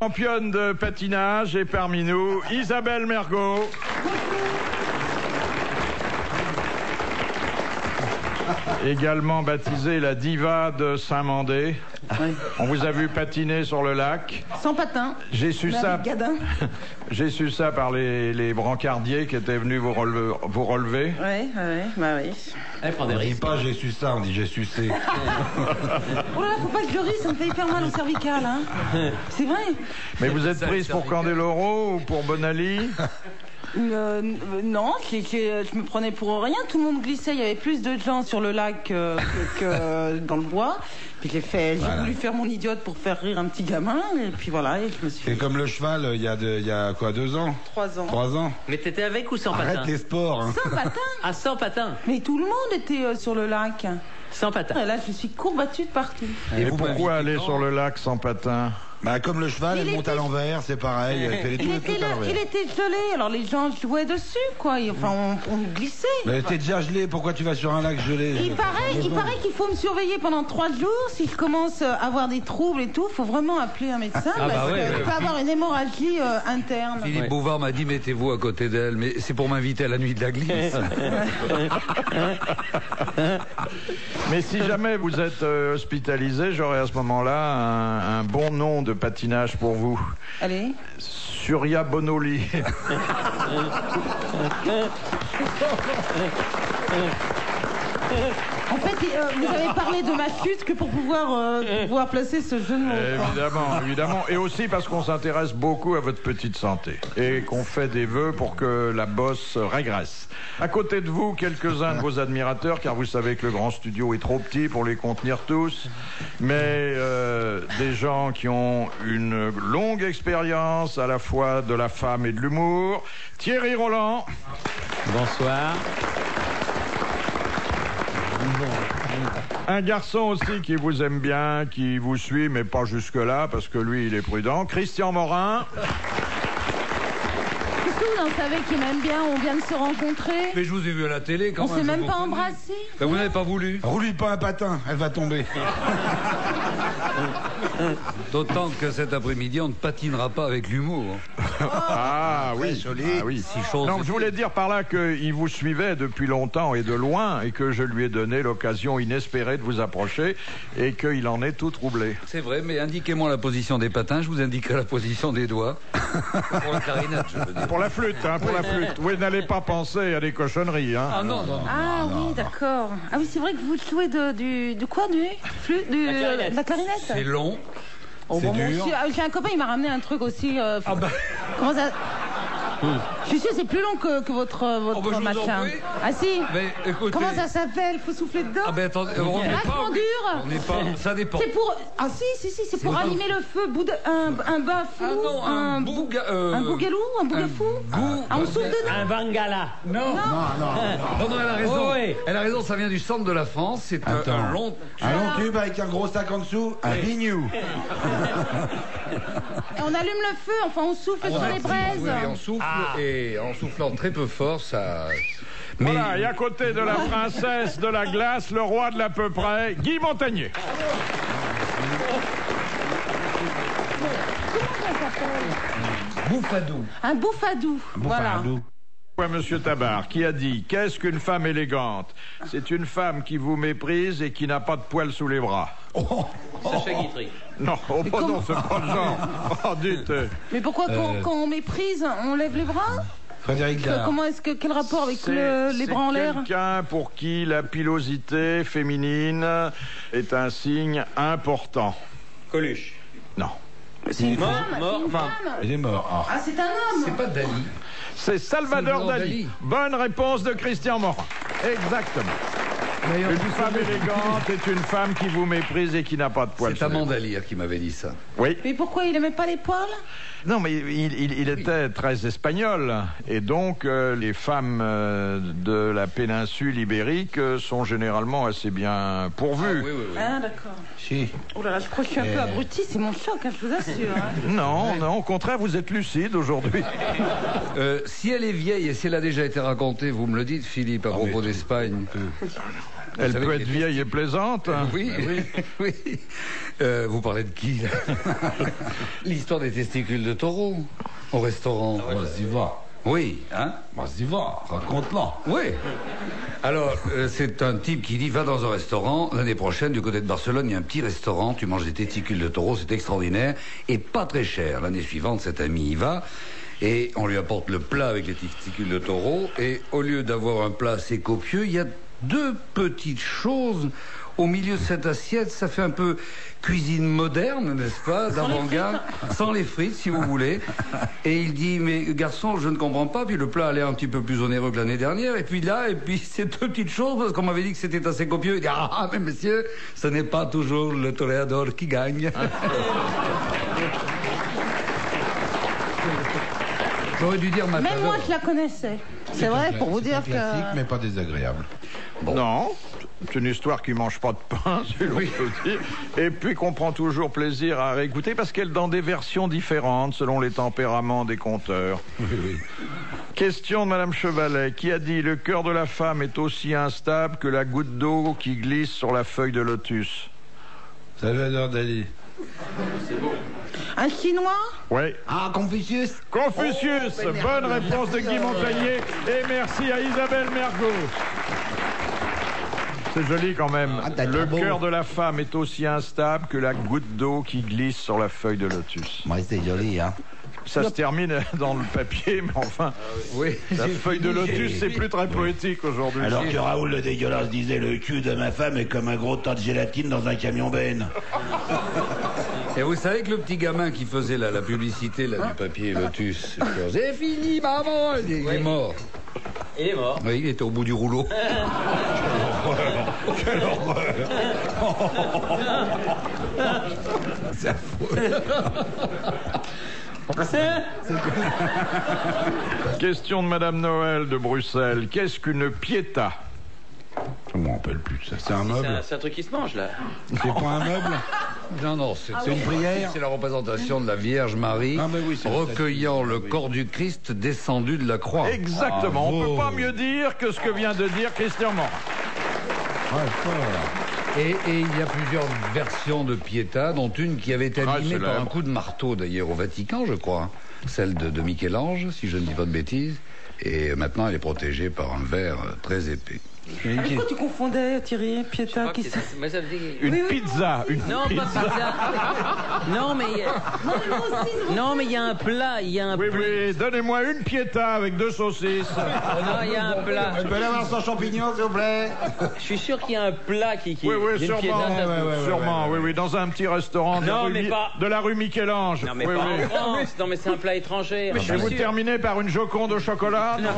Championne de patinage et parmi nous, Isabelle Mergo. Également baptisée la diva de Saint-Mandé. Oui. On vous a vu patiner sur le lac. Sans patin. J'ai su ça. J'ai su ça par les brancardiers qui étaient venus vous relever. Oui, bah oui. On dit pas j'ai su ça, on dit j'ai sucé. Oh là là, faut pas que je ris, ça me fait hyper mal au cervical. Hein. C'est vrai. Mais vous êtes prise pour Candeloro ou pour Bonali? Non, je me prenais pour rien. Tout le monde glissait. Il y avait plus de gens sur le lac que dans le bois. Puis j'ai voulu faire mon idiote pour faire rire un petit gamin. Et puis voilà, et je me suis... Et comme le cheval, il y a quoi, 2 ans? 3 ans. 3 ans. Mais t'étais avec ou sans patin? Arrête les sports. Hein. Sans patin. Ah, sans patin. Mais tout le monde était sur le lac. Sans patin. Et là, je suis courbattue de partout. Et pourquoi aller sur le lac sans patin? Bah, comme le cheval, il monte à l'envers, c'est pareil. Elle fait les Il était gelé, alors les gens jouaient dessus, quoi. Enfin, on glissait. Mais t'es déjà gelé, pourquoi tu vas sur un lac gelé? Il paraît qu'il faut me surveiller pendant 3 jours. Si je commence à avoir des troubles et tout, il faut vraiment appeler un médecin. Parce que je peux avoir une hémorragie interne. Philippe Bouvard m'a dit mettez-vous à côté d'elle, mais c'est pour m'inviter à la nuit de la glisse. Mais si jamais vous êtes hospitalisé, j'aurai à ce moment-là un bon nom de patinage pour vous. Allez. Surya Bonoli. En fait, vous avez parlé de ma chute que pour pouvoir placer ce jeu de mots. Évidemment. Et aussi parce qu'on s'intéresse beaucoup à votre petite santé. Et qu'on fait des vœux pour que la bosse régresse. À côté de vous, quelques-uns de vos admirateurs, car vous savez que le grand studio est trop petit pour les contenir tous. Mais des gens qui ont une longue expérience à la fois de la femme et de l'humour. Thierry Roland. Bonsoir. Un garçon aussi qui vous aime bien, qui vous suit, mais pas jusque-là, parce que lui, il est prudent. Christian Morin. Vous savez qu'il m'aime bien, on vient de se rencontrer. Mais je vous ai vu à la télé quand même. On s'est même pas embrassé. Ben, vous n'avez pas voulu. Roule-lui pas un patin, elle va tomber. D'autant que cet après-midi, on ne patinera pas avec l'humour. Ah oui, Non, je voulais dire par là qu'il vous suivait depuis longtemps et de loin, et que je lui ai donné l'occasion inespérée de vous approcher, et qu'il en est tout troublé. C'est vrai, mais indiquez-moi la position des patins, je vous indiquerai la position des doigts. Pour la clarinette, je veux dire. Pour la flûte, pour la flûte. Vous n'allez pas penser à des cochonneries, hein. Ah non. Ah oui, d'accord. Ah oui, c'est vrai que vous jouez de quoi, de la clarinette. C'est long. C'est dur. J'ai un copain, il m'a ramené un truc aussi. Comment ça? Je suis sûr, c'est plus long que votre machin. Ah si. Mais, écoutez... Comment ça s'appelle? Faut souffler dedans? Ah ben attendez, on n'est pas... dur. On n'est pas... Ça dépend. C'est pour... Ah si, c'est pour allumer le feu. Un bafou. Ah non, un bougalou, un bougafou. On souffle dedans. Un bangala. Non, elle a raison. Oh, oui. Elle a raison, ça vient du centre de la France. C'est un long... Un long tube avec un gros sac en dessous, un bignou. On allume le feu, enfin on souffle sur les braises. Oui, on souffle et en soufflant très peu fort, ça... Mais... Voilà, et à côté de la princesse de la glace, le roi de l'à peu près, Guy Montagnier. Bouffadou. Un bouffadou, voilà. Monsieur Tabar, qui a dit « Qu'est-ce qu'une femme élégante? C'est une femme qui vous méprise et qui n'a pas de poils sous les bras. » Sacha Guitry. Non, non, c'est pas le genre. Oh, dites. Mais pourquoi quand on méprise, on lève les bras? Frédéric Dard. Quel rapport avec les bras en l'air? C'est quelqu'un pour qui la pilosité féminine est un signe important. Coluche. Non. C'est une femme. Il est mort. Ah, c'est un homme. C'est pas Dali. C'est Salvador Dali. Bonne réponse de Christian Morin. Exactement. Une femme élégante est une femme qui vous méprise et qui n'a pas de poils. C'est Amanda Lear qui m'avait dit ça. Oui. Mais pourquoi il n'aimait pas les poils? Non, mais il était très espagnol. Et donc, les femmes de la péninsule ibérique sont généralement assez bien pourvues. Ah, oui. Ah, d'accord. Si. Oh là là, je crois que je suis un peu abruti, c'est mon choc, hein, je vous assure. Hein. Non, au contraire, vous êtes lucide aujourd'hui. Si elle est vieille et si elle a déjà été racontée, vous me le dites, Philippe, à propos d'Espagne. Elle peut être vieille et plaisante. Hein. Oui, oui. Vous parlez de qui, là? L'histoire des testicules de taureau au restaurant. Vas-y, va. Oui, hein? Vas-y, va. Raconte-la. Oui. Alors, c'est un type qui dit, va dans un restaurant, l'année prochaine, du côté de Barcelone, il y a un petit restaurant, tu manges des testicules de taureau, c'est extraordinaire, et pas très cher. L'année suivante, cet ami y va, et on lui apporte le plat avec les testicules de taureau, et au lieu d'avoir un plat assez copieux, il y a 2 petites choses au milieu de cette assiette. Ça fait un peu cuisine moderne, n'est-ce pas, d'avant-garde, sans les frites, si vous voulez. Et il dit, mais garçon, je ne comprends pas. Puis le plat a l'air un petit peu plus onéreux que l'année dernière. Et puis ces 2 petites choses, parce qu'on m'avait dit que c'était assez copieux. Il dit, ah, mais monsieur, ce n'est pas toujours le toréador qui gagne. J'aurais dû dire Même moi, je la connaissais. C'est vrai, pour vous dire que... Classique, mais pas désagréable. Bon. Non, c'est une histoire qui mange pas de pain, si l'on peut dire. Et puis qu'on prend toujours plaisir à réécouter parce qu'elle est dans des versions différentes selon les tempéraments des conteurs. Oui. Question de Madame Chevalet qui a dit: le cœur de la femme est aussi instable que la goutte d'eau qui glisse sur la feuille de lotus. Salvador Dali. C'est beau. Un Chinois? Oui. Ah, Confucius. Confucius. Bonne réponse de Guy Montagnier. Et merci à Isabelle Mergo. C'est joli quand même. Le cœur de la femme est aussi instable que la goutte d'eau qui glisse sur la feuille de lotus. Ouais, c'est joli, hein. Ça se termine dans le papier, mais enfin, Oui. la feuille de lotus, c'est plus très poétique aujourd'hui. Alors que Raoul le dégueulasse disait, le cul de ma femme est comme un gros tas de gélatine dans un camion benne. Et vous savez que le petit gamin qui faisait la publicité là, du papier Lotus, c'est fini, maman, il est mort. Il est mort. Oui, il était au bout du rouleau. Quelle horreur. C'est affreux. Question de Madame Noël de Bruxelles. Qu'est-ce qu'une pietà? Je me rappelle plus de ça. C'est un meuble. C'est un truc qui se mange, là. C'est pas un meuble. Non, c'est une prière. C'est la représentation de la Vierge Marie Ah, ben oui, c'est recueillant le oui. corps du Christ descendu de la croix. Exactement. Bravo. On peut pas mieux dire que ce que vient de dire Christian Morin. Ouais, fort. Et il y a plusieurs versions de Pietà, dont une qui avait été abîmée célèbre. par un coup de marteau, d'ailleurs, au Vatican, je crois. Celle de Michel-Ange, si je ne dis pas de bêtises. Et maintenant, elle est protégée par un verre très épais. Avec quoi tu confondais, Thierry, Pietà, qui c'est? Mais ça veut dire... Une pizza. Une Non, pizza. pas pizza. Non, mais il y a un plat, il y a un Oui, plat. oui, donnez-moi une pietà avec 2 saucisses. Non, il y a un plat. Je peux l'avoir sans champignons, s'il vous plaît. Je suis sûr qu'il y a un plat qui Oui, oui, d'une sûrement. piézane, ça- Sûrement, oui, oui, dans un petit restaurant de, Non, la rue, mais pas- de la rue Michel-Ange. Non, mais oui, pas oui. en France. Non, mais c'est un plat étranger. Mais je Et suis vous sûr. terminez par une Joconde au chocolat? Non.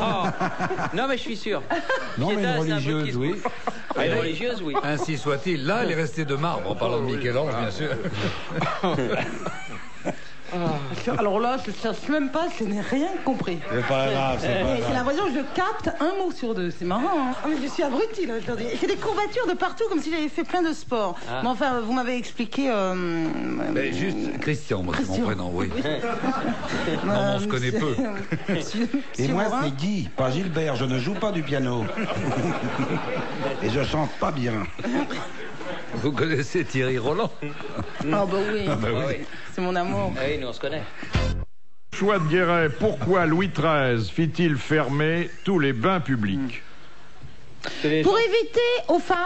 Non, mais je suis sûr. Non, mais Pietà, une c'est un truc qui religieuse, se- oui. Ah, une religieuse, oui. Ainsi soit-il. Là, elle est restée de marbre, en parlant de Michel-Ange, bien sûr. Alors là, je cherche même pas, je n'ai rien compris. C'est pas grave, c'est pas J'ai grave. l'impression que je capte un mot sur 2. C'est marrant, hein? Ah, mais je suis abrutie, là, aujourd'hui. J'ai des courbatures de partout, comme si j'avais fait plein de sport. Ah. Mais enfin, vous m'avez expliqué... Mais juste Christian, moi, c'est mon Christian. prénom, oui. Non, mais on se connaît peu. Et moi, Morin. c'est Guy, pas Gilbert. Je ne joue pas du piano. Et je chante pas bien. Vous connaissez Thierry Roland? Ah bah oui, Ah oui. c'est mon amour. Ah oui, nous on se connaît. Choix de Guéret, pourquoi Louis XIII fit-il fermer tous les bains publics? Pour éviter aux femmes...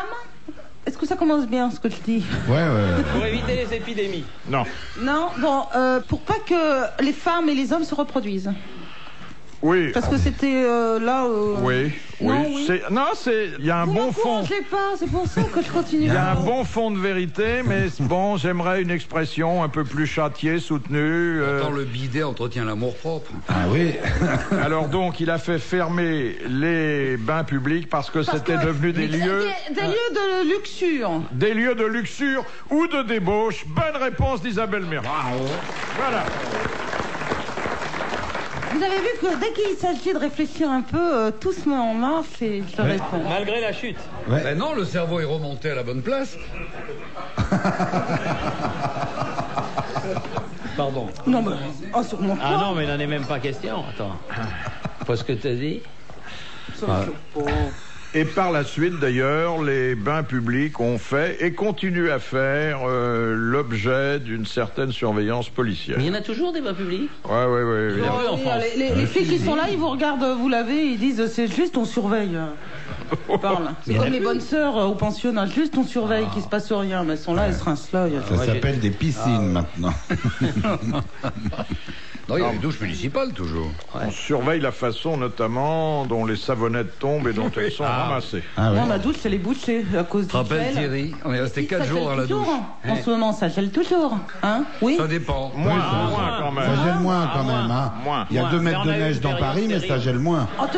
Est-ce que ça commence bien, ce que je dis? Ouais. Pour éviter les épidémies. Non. Non, bon, pour pas que les femmes et les hommes se reproduisent. Oui. Parce que c'était là... Oui, Non, oui. oui. Il y a un Vous bon fond. m'encouragez pas, c'est pour ça que je continue. Il y a un bon fond de vérité, mais bon, j'aimerais une expression un peu plus châtiée, soutenue. Pourtant, le bidet entretient l'amour-propre. Ah oui. Alors donc, il a fait fermer les bains publics parce que c'était devenu des lieux... Des lieux de luxure. Des lieux de luxure ou de débauche. Bonne réponse d'Isabelle Mergo. Voilà. Vous avez vu que dès qu'il s'agit de réfléchir un peu, tout se met en marche et je réponds. Malgré la chute. Ouais. Ben non, le cerveau est remonté à la bonne place. Pardon. Non, mais... Oh, sur mon Ah non, mais il n'en est même pas question. Attends. Pas ce que tu as dit. Ça me choque pas. Et par la suite, d'ailleurs, les bains publics ont fait et continuent à faire l'objet d'une certaine surveillance policière. Mais il y en a toujours des bains publics? Ouais. Oui, en France. Les filles qui sont là, ils vous regardent vous laver, ils disent c'est juste on surveille. Ils parlent. C'est comme les bonnes sœurs au pensionnat, juste on surveille qu'il se passe rien, mais elles sont là, elles se rincent là. Ça s'appelle des piscines maintenant. Non, il y a les douches municipales toujours. On surveille la façon notamment dont les savonnettes tombent et dont elles sont ramassées. Moi, ma douche, elle est bouchée à cause du Rappelle gel. Thierry, on est resté 4 jours dans la douche. En ce moment, ça gèle toujours. Hein? Oui. Ça dépend. Moins quand même. Ça gèle moins quand même. Hein. Moins. Il y a 2 mètres de Mais on a eu neige une dans période Paris, mais ça terrible. gèle moins. En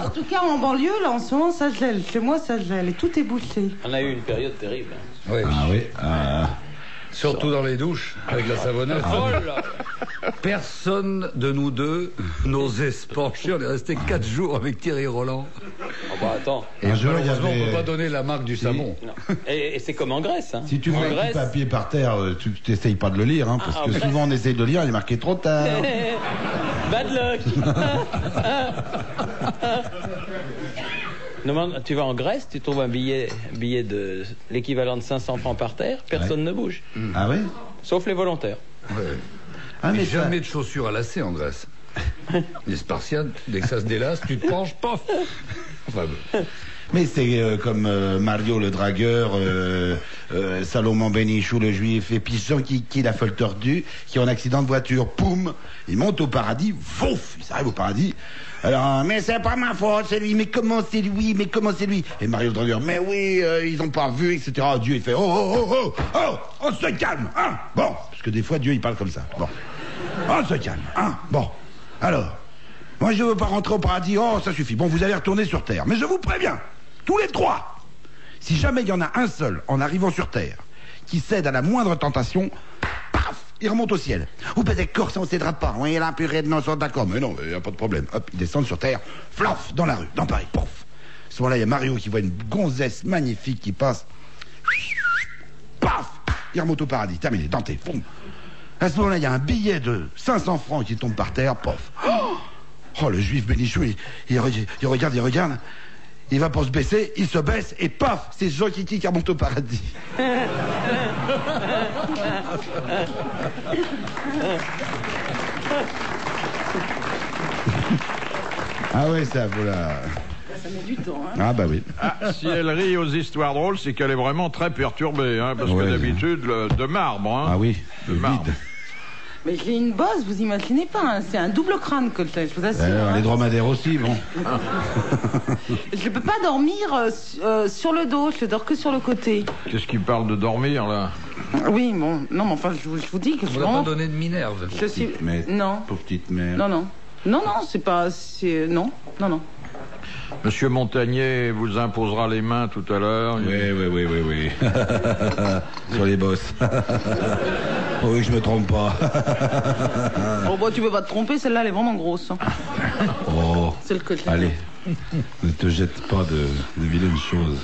tout cas, en banlieue, là, en ce moment, ça gèle. Chez moi, ça gèle et tout est bouché. On a eu une période terrible. Oui. Ah oui. Surtout dans les douches, avec la savonnette. Oh là. Personne de nous deux n'osait se pencher. On est resté 4 jours avec Thierry Roland. Oh bah attends. Et Un jour, il y malheureusement, on avait- ne peut pas donner la marque du savon. Non. Et c'est comme en Grèce. Hein. Si tu en mets un petit Grèce, papier par terre, tu n'essayes pas de le lire, hein, parce que bref. souvent on essaye de lire, il est marqué trop tard. bad luck. Non, tu vas en Grèce, tu trouves un billet de l'équivalent de 500 francs par terre, personne ne bouge, Ah oui sauf les volontaires. Ah Mais mais ça- jamais de chaussures à lacets en Grèce. Les Spartiates, dès que ça se délace, tu te penches, paf. Enfin, bon. Mais c'est comme Mario le dragueur, Salomon Benichou le juif, et puis Jean qui la folle tordue, qui a un accident de voiture, poum, il monte au paradis, vouf, il arrive au paradis. Alors, mais c'est pas ma faute, c'est lui, mais comment c'est lui, mais comment c'est lui? Et Mario le dragueur, mais oui, ils ont pas vu, etc. Dieu, il fait, on se calme, hein, bon, parce que des fois Dieu il parle comme ça, bon, on se calme, hein, bon, alors. Moi, je veux pas rentrer au paradis. Oh, ça suffit. Bon, vous allez retourner sur Terre. Mais je vous préviens, tous les 3, si jamais il y en a un seul, en arrivant sur Terre, qui cède à la moindre tentation, paf, il remonte au ciel. Vous êtes d'accord, ça on cédera pas. Oui, la purée de non, sont d'accord. Mais non, il n'y a pas de problème. Hop, ils descendent sur Terre, flaf, dans la rue, dans Paris, pouf. À ce moment-là, il y a Mario qui voit une gonzesse magnifique qui passe. Paf, il remonte au paradis. Terminé, denté, boum. À ce moment-là, il y a un billet de 500 francs qui tombe par terre, pof. Oh, le juif Bénichou, il regarde, il va pour se baisser, il se baisse, et paf, c'est Jean Kiki qui remonte au paradis. Ah ouais, ça, voilà. Ça met du temps. Hein. Ah bah oui. Ah, si elle rit aux histoires drôles, c'est qu'elle est vraiment très perturbée, hein, parce Ouais. que d'habitude, de marbre. Hein. Ah oui, le marbre. vide. Mais j'ai une bosse, vous imaginez pas, hein, c'est un double crâne que je vous assure. Alors, hein. les dromadaires aussi, bon. Je peux pas dormir sur le dos, je dors que sur le côté. Qu'est-ce qui parle de dormir, là? Oui, bon, non, mais enfin, je vous dis que je On n'a pas donné de Minerve. je suis... Mais, Non, pauvre petite mère. non, c'est pas... Non. Monsieur Montagnier vous imposera les mains tout à l'heure. Oui. Sur les bosses. Oui, je me trompe pas. Oh, bah, tu peux pas te tromper, celle-là, elle est vraiment grosse. Hein. Oh, Celle que j'ai. allez, ne te jette pas de vilaines choses.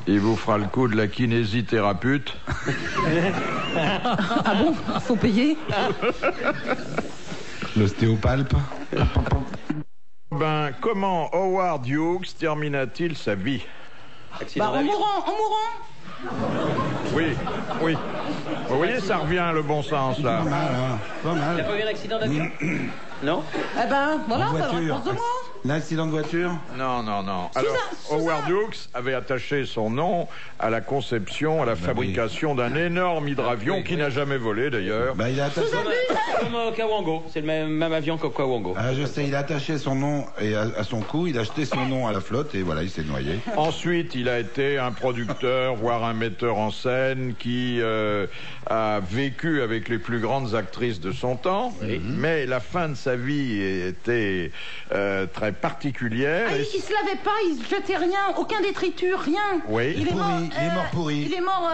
Il vous fera le coup de la kinésithérapeute. Ah bon? Faut payer? L'ostéopalpe. Ben, comment Howard Hughes termina-t-il sa vie? Accident Bah, en d'avion. mourant. Oui. Vous voyez, ça revient le bon sens, là. Pas mal, hein, pas Il mal. n'y a pas eu un accident d'avion? Non? Eh ben, voilà, En ça va voiture. de moi. L'accident de voiture. Non. Alors, Suzanne. Howard Hughes avait attaché son nom à la conception, à la fabrication d'un énorme hydravion qui n'a jamais volé, d'ailleurs. Bah, il a attaché. Comme Kawango, c'est le même avion que Kawango. Ah, je sais, il a attaché son nom à son cou, il a acheté son nom à la flotte et voilà, il s'est noyé. Ensuite, il a été un producteur, voire un metteur en scène qui a vécu avec les plus grandes actrices de son temps. Mais la fin de sa vie était très particulière. Ah, il se lavait pas, il se jetait rien, aucun détritus, rien. Oui. Il est Pourri, mort, il est mort pourri. Il est mort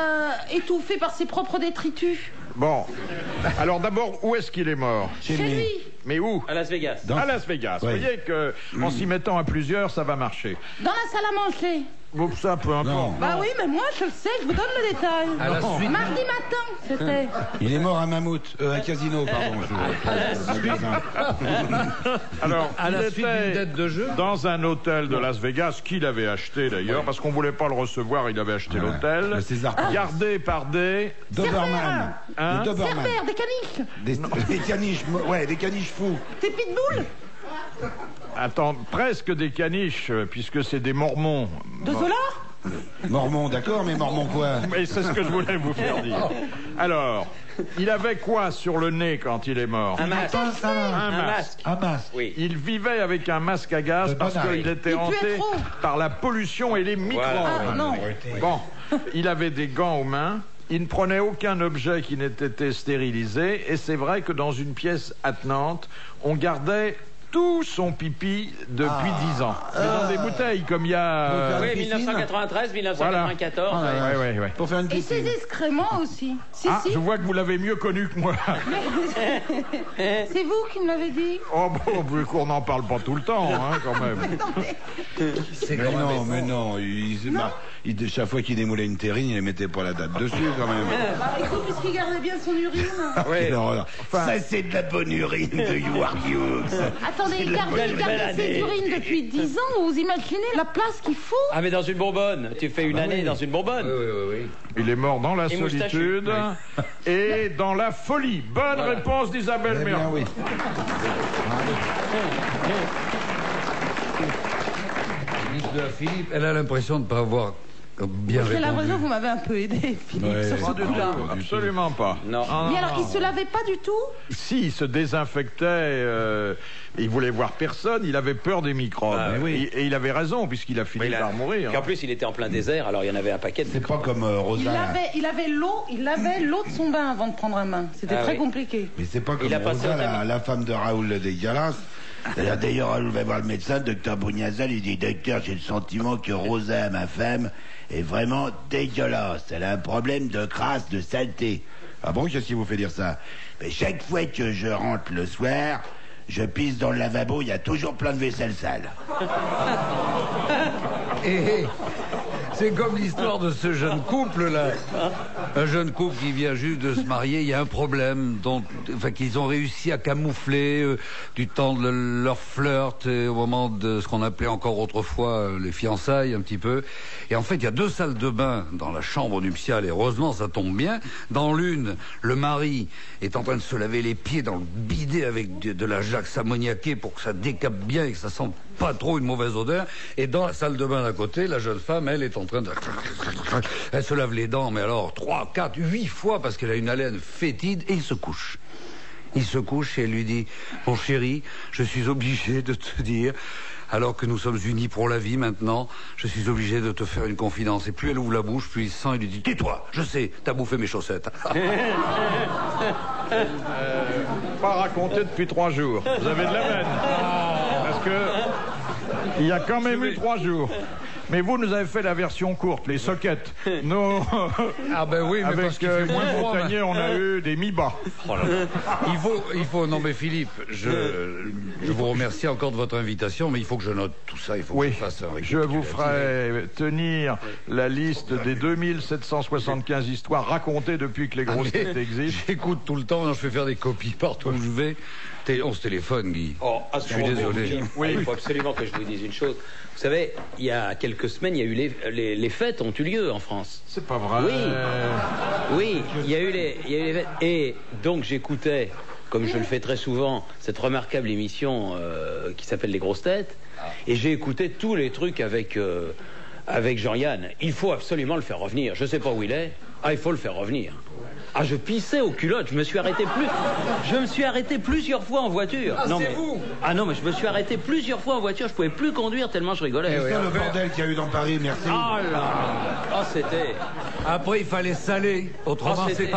étouffé par ses propres détritus. Bon. Alors d'abord, où est-ce qu'il est mort? Chez lui. Mais où? À Las Vegas. Dans- À Las Vegas. Ouais. Vous voyez qu'en s'y mettant à plusieurs, ça va marcher. Dans la salle à manger. Bon, ça, peu importe. Bah oui, mais moi, je le sais, je vous donne le détail. À la suite. Mardi matin, c'était. Il est mort à Mammouth, à Casino, pardon. Alors, À il la suite était d'une dette de jeu. dans un hôtel de Las Vegas, qu'il avait acheté d'ailleurs, parce qu'on voulait pas le recevoir, il avait acheté l'hôtel. Le César Palace. Gardé par des... Doberman. Hein Des Doberman. Cerbère, des caniches, Des caniches, ouais, des caniches fous. des pitbulls, Attends, presque des caniches, puisque c'est des mormons. de Zola. Mormon, d'accord, mais Mormon quoi? Mais c'est ce que je voulais vous faire dire. Alors, il avait quoi sur le nez quand il est mort? Un masque. Un masque. Ah mince. Oui. Il vivait avec un masque à gaz De parce bonne qu'il était Il puait hanté trop. par la pollution et les microbes. Ah non. Bon, il avait des gants aux mains. Il ne prenait aucun objet qui n'ait été stérilisé. Et c'est vrai que dans une pièce attenante, on gardait tout son pipi depuis 10 ans. Mais dans des bouteilles, comme il y a... Oui, piscine. 1993, 1994. Ouais. Pour faire une Et ses piscine. excréments aussi. Si, Ah, si. je vois que vous l'avez mieux connu que moi. C'est vous qui me l'avez dit. Oh, bon, qu'on n'en parle pas tout le temps, hein, quand même. Mais non, chaque fois qu'il démoulait une terrine, il ne mettait pas la date dessus quand même. Bah écoute, puisqu'il gardait bien son urine. Quelle horreur. Ça, c'est de la bonne urine de Howard Hughes. Attendez, il gardait ses urines depuis 10 ans. Vous imaginez la place qu'il faut? Ah, mais dans une bonbonne. Tu fais une année dans une bonbonne. Oui. Il est mort dans la Et solitude et dans la folie. Bonne réponse d'Isabelle Eh bien Mergo. oui. Miss de Philippe, elle a l'impression de ne pas avoir bien J'ai l'impression que répondu. vous m'avez un peu aidé, Philippe, Ouais, sur ce Pas du coup-là. tout, absolument pas. Non. Mais alors, il se lavait pas du tout? Si, il se désinfectait, il voulait voir personne, il avait peur des microbes. Ah, oui. Et il avait raison, puisqu'il a fini par mourir. Et en plus, il était en plein désert, alors il y en avait un paquet de C'est pas comme Rosa. Il avait l'eau de son bain avant de prendre un bain. C'était Ah très oui. compliqué. Mais c'est pas comme Il a passé Rosa, au thème. la femme de Raoul Dégalas. D'ailleurs, Raoul va voir le médecin, docteur Bognazal, il dit, docteur, j'ai le sentiment que Rosa, ma femme, est vraiment dégueulasse. Elle a un problème de crasse, de saleté. Ah bon, qu'est-ce qui vous fait dire ça? Mais chaque fois que je rentre le soir, je pisse dans le lavabo, il y a toujours plein de vaisselle sale. Et c'est comme l'histoire de ce jeune couple là. Un jeune couple qui vient juste de se marier, il y a un problème qu'ils ont réussi à camoufler du temps de leur flirt au moment de ce qu'on appelait encore autrefois les fiançailles un petit peu. Et en fait, il y a 2 salles de bain dans la chambre nuptiale et heureusement ça tombe bien. Dans l'une, le mari est en train de se laver les pieds dans le bidet avec de la Jax ammoniaquée pour que ça décape bien et que ça sente pas trop une mauvaise odeur. Et dans la salle de bain d'à côté, la jeune femme, elle est en train de... Elle se lave les dents, mais alors 3, 4, 8 fois parce qu'elle a une haleine fétide et il se couche. Il se couche et elle lui dit « Mon chéri, je suis obligé de te dire, alors que nous sommes unis pour la vie maintenant, je suis obligé de te faire une confidence. » Et plus elle ouvre la bouche, plus il sent, il lui dit « Tais-toi, je sais, t'as bouffé mes chaussettes. » Pas raconté depuis 3 jours. Vous avez de la peine. Parce que il y a quand même eu 3 jours. Mais vous nous avez fait la version courte, les sockets. Nous, Ah ben oui, mais parce avec qu'il fait moins froid. Montagnier, on a eu des mi-bas. Oh là là. Il faut, non mais Philippe, je vous remercie encore de votre invitation, mais il faut que je note tout ça, il faut que Oui, je fasse un je vous récapitulatif. ferai tenir la liste des 2775 histoires racontées depuis que les grosses Mais têtes existent. J'écoute tout le temps, je fais faire des copies partout où je vais. On se téléphone, Guy. Oh, Je suis désolé. Oui, il faut absolument que je vous dise une chose. Vous savez, il y a quelques semaines, il y a eu les fêtes ont eu lieu en France. C'est pas vrai. Oui, il y a eu les fêtes. Et donc j'écoutais, comme je le fais très souvent, cette remarquable émission qui s'appelle Les Grosses Têtes. Et j'ai écouté tous les trucs avec Jean-Yann. Il faut absolument le faire revenir. Je sais pas où il est. Ah, il faut le faire revenir. Ah, je pissais aux culottes. Je me suis arrêté plusieurs fois en voiture. Ah, non, c'est mais... vous. Ah non, mais je me suis arrêté plusieurs fois en voiture. Je pouvais plus conduire tellement je rigolais. C'est ça le bordel qu'il y a eu dans Paris, merci. Oh là. Oh, c'était. Après, il fallait saler. Autrement, c'était. c'était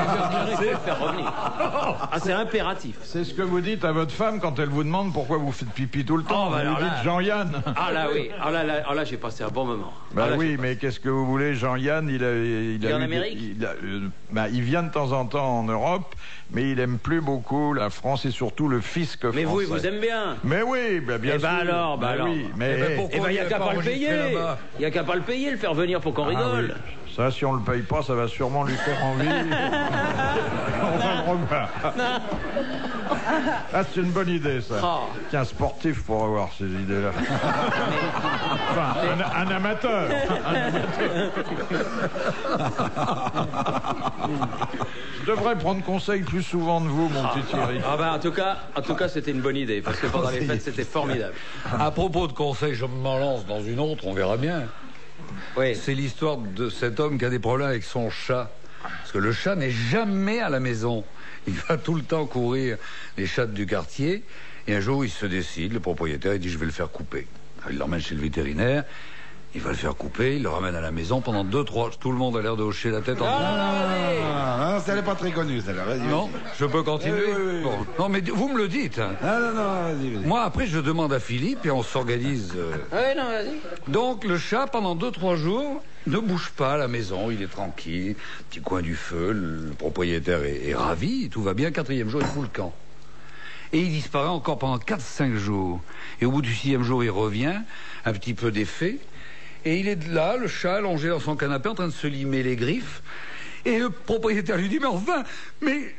Il faut le faire revenir. Ah, c'est impératif. C'est ce que vous dites à votre femme quand elle vous demande pourquoi vous faites pipi tout le temps. Oh, bah vous alors dites là- Jean-Yann. Ah là, oui. Ah là, j'ai passé un bon moment. Bah Ah là, oui, j'ai mais qu'est-ce que vous voulez, Jean-Yann, il est en eu Amérique il vient de temps temps en temps en Europe, mais il aime plus beaucoup la France et surtout le fisc français. Mais vous, il vous aime bien. Mais oui, bien sûr. Bah alors, Oui, mais il n'y a qu'à pas le payer. Il n'y a qu'à pas le payer, le faire venir pour qu'on rigole. Oui. Ça, si on le paye pas, ça va sûrement lui faire envie. On va le revoir. Ah, c'est une bonne idée, ça. Oh. Qu'un sportif pour avoir ces idées-là. Enfin, un amateur. Je devrais prendre conseil plus souvent de vous, mon petit Thierry. Ah bah, en tout cas, c'était une bonne idée, parce que pendant les fêtes, c'était formidable. À propos de conseils, je m'en lance dans une autre, on verra bien. Oui. C'est l'histoire de cet homme qui a des problèmes avec son chat. Parce que le chat n'est jamais à la maison. Il va tout le temps courir les chats du quartier. Et un jour, il se décide, le propriétaire, il dit, je vais le faire couper. Alors, il l'emmène chez le vétérinaire. Il va le faire couper, il le ramène à la maison pendant 2-3... Tout le monde a l'air de hocher la tête en disant... Ah, ça n'est pas très connu, celle-là. Vas-y. Non, je peux continuer. Oui. Bon. Non, mais vous me le dites. Hein. Non, vas-y. Moi, après, je demande à Philippe et on s'organise. Oui, non, vas-y. Donc, le chat, pendant 2-3 jours, ne bouge pas à la maison. Il est tranquille, petit coin du feu. Le propriétaire est ravi. Tout va bien. 4e jour, il fout le camp. Et il disparaît encore pendant 4-5 jours. Et au bout du 6e jour, il revient, un petit peu défait. Et il est là, le chat, allongé dans son canapé, en train de se limer les griffes. Et le propriétaire lui dit, mais enfin,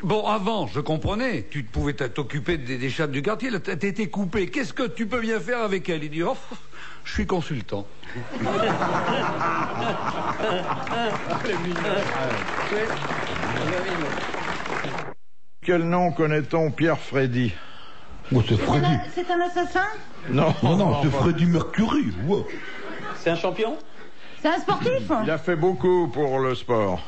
bon, avant, je comprenais, tu pouvais t'occuper des chats du quartier, elle t'était coupée, qu'est-ce que tu peux bien faire avec elle? Il dit, oh, je suis consultant. Quel nom connaît-on Pierre Freddy? Oh, c'est Freddy. C'est un assassin? Non, c'est Freddy Mercury. Wow. C'est un champion? C'est un sportif? Il a fait beaucoup pour le sport.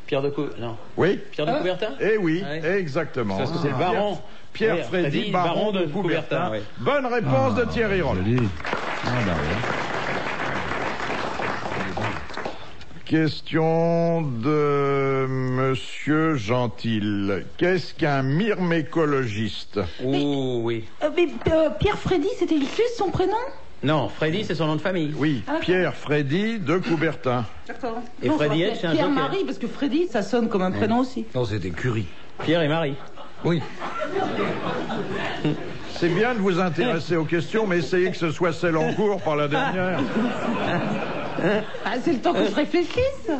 Pierre de Non. Oui? Pierre de Coubertin? Eh oui, Ah oui. Exactement. Parce que c'est le baron. Pierre Freddy, baron de Coubertin. Oui. Bonne réponse de Thierry Roll. Question de Monsieur Gentil. Qu'est-ce qu'un myrmécologiste? Oh, oui. Pierre Freddy, c'était juste son prénom? Non, Freddy, c'est son nom de famille. Oui, Pierre Freddy de Coubertin. D'accord. Et Freddy Edge, c'est un joker. Pierre-Marie, parce que Freddy, ça sonne comme un prénom aussi. Non, c'était Curie. Pierre et Marie. Oui. C'est bien de vous intéresser aux questions, mais essayez que ce soit celle en cours, pas la dernière. Ah, c'est le temps que je réfléchisse.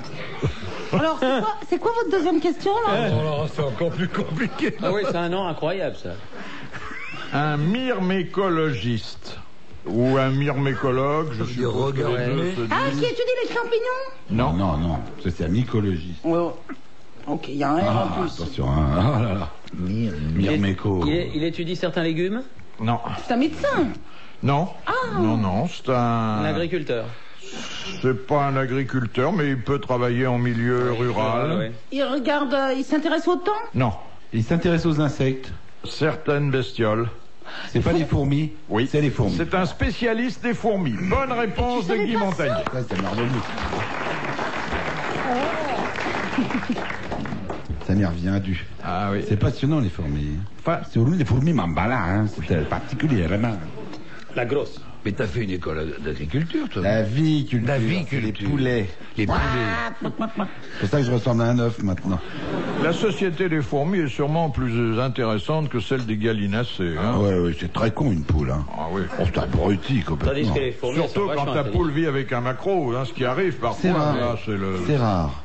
Alors, c'est quoi votre deuxième question, là? Alors, c'est encore plus compliqué. Ah oui, c'est un nom incroyable, ça. Un myrmécologiste. Ou un myrmécologue, je suis regardez. Ah, qui étudie les champignons? Non. Ça, c'est un mycologiste. Ouais. Ok, il y a un R en plus. Attention, hein. Oh là là. Myrméco. Il étudie certains légumes? Non. C'est un médecin? Non. Non, c'est Un agriculteur? C'est pas un agriculteur, mais il peut travailler en milieu rural. Oui. Il regarde, il s'intéresse au temps? Non. Il s'intéresse aux insectes. Certaines bestioles. C'est pas les fourmis? Oui. C'est les fourmis. C'est un spécialiste des fourmis. Bonne réponse de Guy Montagnier. Ça, c'est merveilleux. Ça m'y revient du. Ah oui. C'est passionnant, les fourmis. Enfin, C'est les fourmis m'emballent, hein. C'est particulièrement. La grosse. Mais t'as fait une école d'agriculture, toi? La viculture. La viculture. Les poulets. Les poulets. C'est pour ça que je ressemble à un œuf maintenant. la société des fourmis est sûrement plus intéressante que celle des gallinacées. Hein. Ah ouais, c'est très con une poule. Hein. Ah oui. Oh, c'est abruti complètement. Tandis que les fourmis Surtout sont quand ta vachement poule vit avec un macro, hein, ce qui arrive parfois. C'est rare. Là, C'est rare.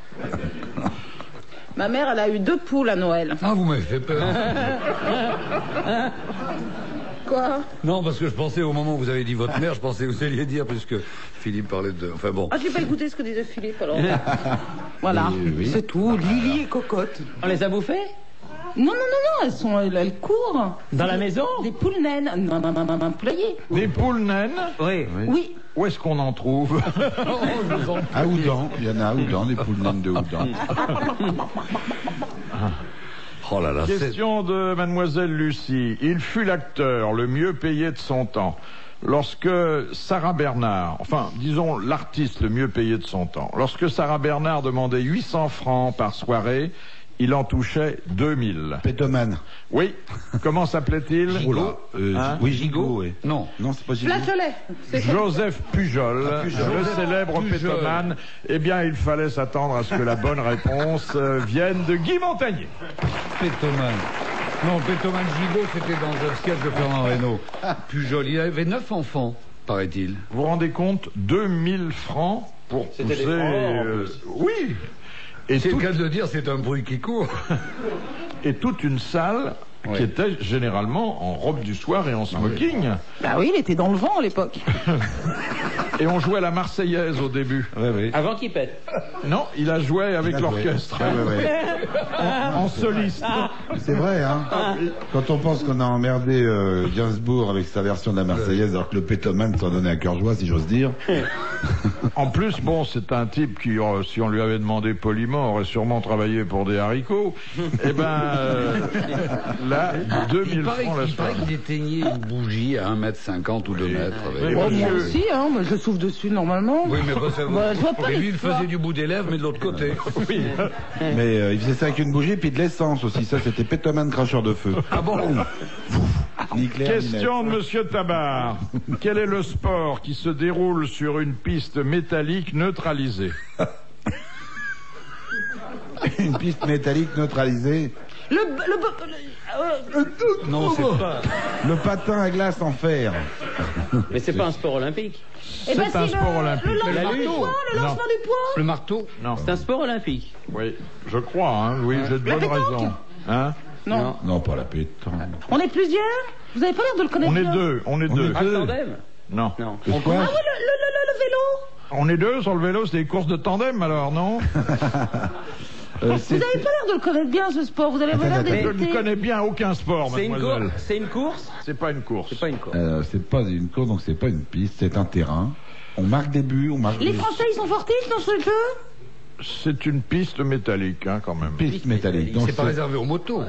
Ma mère, elle a eu 2 poules à Noël. Ah, vous m'avez fait peur. Quoi? Non, parce que je pensais, au moment où vous avez dit votre mère, je pensais que vous alliez dire, puisque Philippe parlait de... Enfin bon. Ah, j'ai pas écouté ce que disait Philippe, alors. Voilà, Oui. c'est tout. Lily et Cocotte. On les a bouffées? Non, elles courent. Dans la maison? Des poules naines. Non, un poulailler. Des poules naines. Oui. Oui. Où est-ce qu'on en trouve? À Oudan, il y en a à Oudan, des poules naines de Oudan. Oh là là, c'est... Question de mademoiselle Lucie. Il fut l'acteur le mieux payé de son temps. Lorsque Sarah Bernard, enfin, disons l'artiste le mieux payé de son temps, lorsque Sarah Bernard demandait 800 francs par soirée, il en touchait 2000. Pétomane. Oui. Comment s'appelait-il? Gigot. Oui, Gigot. Oui. Non. Non, c'est pas Gigot. Flageolet. Joseph Pujol, le célèbre Pujol. pétomane. Eh bien, il fallait s'attendre à ce que la bonne réponse vienne de Guy Montagnier. Pétomane. Non, Pétomane Gigot, c'était dans un sketch de Fernand Reynaud. Pujol, il avait 9 enfants, paraît-il. Vous vous rendez compte? 2000 francs pour C'était pousser... des francs, en plus. Oui. Et, C'est le tout- cas de le dire, c'est un bruit qui court. et toute une salle qui Ouais. était généralement en robe du soir et en smoking. Bah oui, il était dans le vent à l'époque. Et on jouait la Marseillaise au début. Oui, oui. Avant qu'il pète. Non, il a joué avec l'orchestre. Ouais, ouais. En soliste. C'est vrai, hein. Quand on pense qu'on a emmerdé Gainsbourg avec sa version de la Marseillaise, alors que le pétomane s'en donnait à cœur joie, si j'ose dire. En plus, bon, c'est un type qui, si on lui avait demandé poliment, aurait sûrement travaillé pour des haricots. Eh ben, là, 2000 francs la Il paraît soirée. qu'il éteignait une bougie à 1m50 ou 2 mètres. avec- Oui, Oh, moi monsieur. aussi, hein, mais je souffle dessus normalement. Oui, mais bah, ça Bah, je vois pas Et lui, il le l'histoire. faisait du bout des lèvres, mais de l'autre côté. Oui. Mais il faisait ça avec une bougie puis de l'essence aussi. Ça, c'était pétomane cracheur de feu. Ah bon? Ni clair, ni net. Question de Monsieur Tabar. Quel est le sport qui se déroule sur une piste métallique neutralisée? Une piste métallique neutralisée. Non, c'est pas. Le patin à glace en fer. Mais c'est pas un sport olympique. Eh ben, C'est un c'est sport olympique. Le lancement La du lutte. poids, le Non. lancement du poids. Le marteau? Non. C'est un sport olympique. Oui, je crois, hein. Oui, j'ai de La bonnes pétanque. raisons. Hein? Non. Non, pas la pétanque. On est plusieurs. Vous avez pas l'air de le connaître On est bien. deux, on est deux. Un tandem? Non. Non. Le Ah squash. oui, le vélo. On est deux sur le vélo, c'est des courses de tandem alors, non? Vous avez pas l'air de le connaître bien ce sport. Vous avez pas l'air Je ne d'écouter. connais bien aucun sport, C'est une mademoiselle. course? C'est une course? C'est pas une course. C'est pas une course. C'est pas une course, donc c'est pas une piste, c'est un terrain. On marque des buts, on marque Les des Français, ils sont fortifs dans ce jeu. C'est une piste métallique, hein, quand même. pistes métalliques. Donc C'est pas réservé aux motos.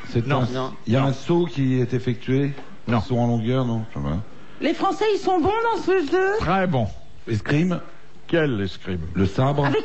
c'est Non, un- non. Il y a un saut qui est effectué. Non. Un saut en longueur, non. Ça va. Les Français, ils sont bons dans ce jeu. Très bon. Escrime, Quel escrime? le sabre, Avec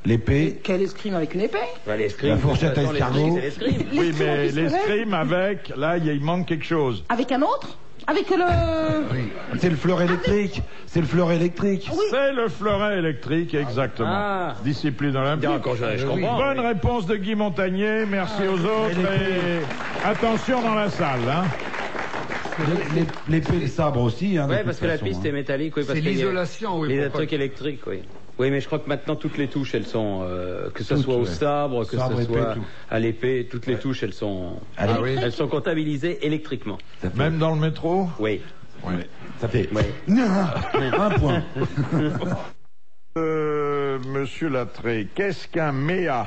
l'épée. quel escrime avec une épée? Bah, l'escrime, La fourchette à de toute façon, escargot. l'escrime, c'est l'escrime. Oui, L'escrime en mais pistolet. l'escrime avec, là, il manque quelque chose. Avec un autre? Avec le. C'est le fleur électrique. C'est le fleur électrique. Oui. C'est le fleuret électrique, exactement. Ah. Discipline olympique. D'accord, je comprends. Bonne réponse de Guy Montagnier. Merci aux autres. Et attention dans la salle. Hein. L'épée, le sabre aussi. Hein, de Ouais, toute parce que la façon, piste hein. est métallique. Oui, parce C'est qu'il y a l'isolation, oui. Les pour pas trucs que- électriques, oui. Oui, mais je crois que maintenant toutes les touches, elles sont, que ce Toutes, soit au ouais. sabre, que Sabre, ce épée, soit tout. à l'épée, toutes les touches, elles sont, Allez. Ah oui. elles sont comptabilisées électriquement. Même dans le métro. Oui. Oui. Ça fait. Oui. Un point. Monsieur Lattré, qu'est-ce qu'un MEA?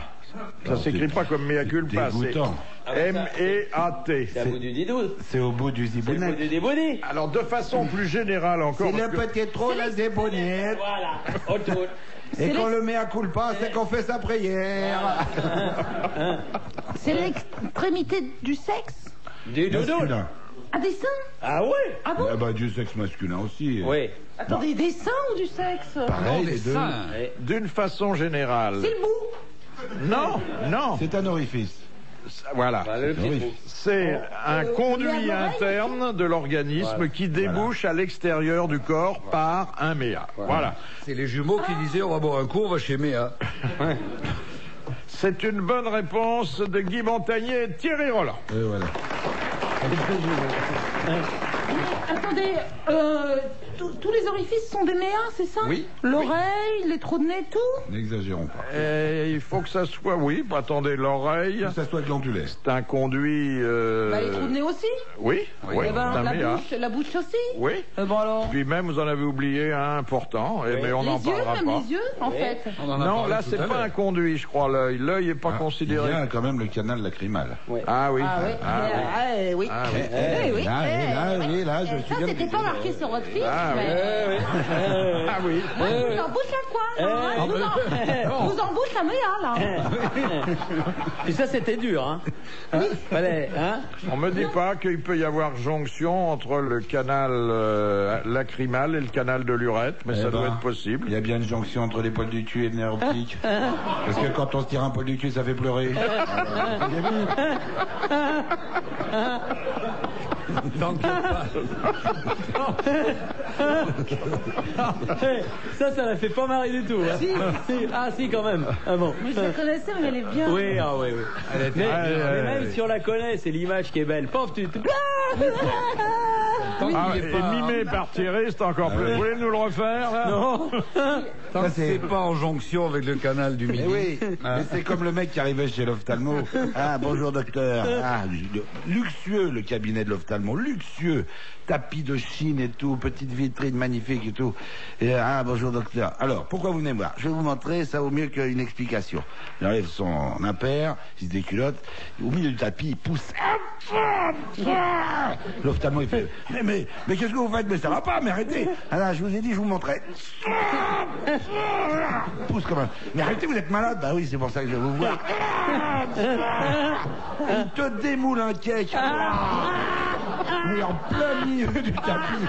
Ça s'écrit pas comme mea culpa, c'est Dégoûtant. M-E-A-T. C'est à bout du didou. C'est au bout du C'est au bout zibounet. du débouni. Alors, de façon plus générale encore. C'est le parce que- petit trop, la zébonnette. Voilà. Autour. Et quand le met à culpa, c'est qu'on fait sa prière. C'est l'extrémité du sexe. Du doudou. Masculin. Un des seins? Ah ouais. Ah bon? Ah bah, du sexe masculin aussi. Oui. Attendez, des seins ou du sexe? Pareil, des les deux. seins. D'une façon générale. C'est le bout. Non, non. C'est un orifice. Voilà. Bah, le petit Oui. trou. C'est un conduit l'oreille interne de l'organisme qui débouche à l'extérieur du corps par un méa. Voilà. C'est les jumeaux qui disaient on va boire un coup, on va chez Méa. C'est une bonne réponse de Guy Montagnier et Thierry Roland. Et voilà. Attendez, tous les orifices sont des méas, c'est ça? Oui. L'oreille, les trous de nez, tout? N'exagérons pas. Et il faut que ça soit, oui, attendez, l'oreille, Que ça soit glandulaire. c'est un conduit... Bah, les trous de nez aussi? Oui, oui, Eh ben, c'est un méa. la bouche aussi? Oui. Bon alors? Puis même, vous en avez oublié un important, mais on n'en Les yeux, parlera même pas. les yeux, en fait. On en a Non, parlé là, tout c'est à pas l'heure. un conduit, je crois, l'œil. L'œil n'est pas Il considéré. y a quand même le canal lacrymal. Ah oui. Ah oui, Ah oui. oui. Ah oui. Eh oui. Là, Eh oui, là, je suis ça, bien. c'était pas marqué sur votre fiche. Ah Ah oui. Vous en bouche à quoi vous en bouche à Méa, là. Et ça, c'était dur, hein. Fallait, hein. On me dit pas qu'il peut y avoir jonction entre le canal lacrymal et le canal de l'urètre, mais ça doit être possible. Il y a bien une jonction entre les poils du cul et le nerf optique. Parce que quand on se tire un poil du cul, ça fait pleurer. Ça la fait pas marrer du tout. Hein. Si. Ah si, quand même. Ah bon. Mais je la connaissais, mais elle est bien. Oui, ah oui. Mais même si on la connaît, c'est l'image qui est belle. Pauvre, tu... Et mimé par Thierry, c'est encore plus. Vous voulez nous le refaire, là? Non. Tant que c'est pas en jonction avec le canal du Midi. Oui, mais c'est comme le mec qui arrivait chez l'ophtalmo. Ah, bonjour docteur. Ah, luxueux le cabinet de l'ophtalmo, luxueux. Tapis de Chine et tout, petite vitrine magnifique et tout. Et ah, bonjour docteur. Alors, pourquoi vous venez me voir? Je vais vous montrer, ça vaut mieux qu'une explication. Il enlève son impair, il se déculotte. Au milieu du tapis, il pousse. L'ophtalmo, il fait mais qu'est-ce que vous faites? Mais ça va pas, mais arrêtez. Alors, je vous ai dit, je vous montrais. Pousse comme un. Mais arrêtez, vous êtes malade. Bah oui, c'est pour ça que je vais vous voir. Il te démoule un cake. Mais en plein milieu du tapis.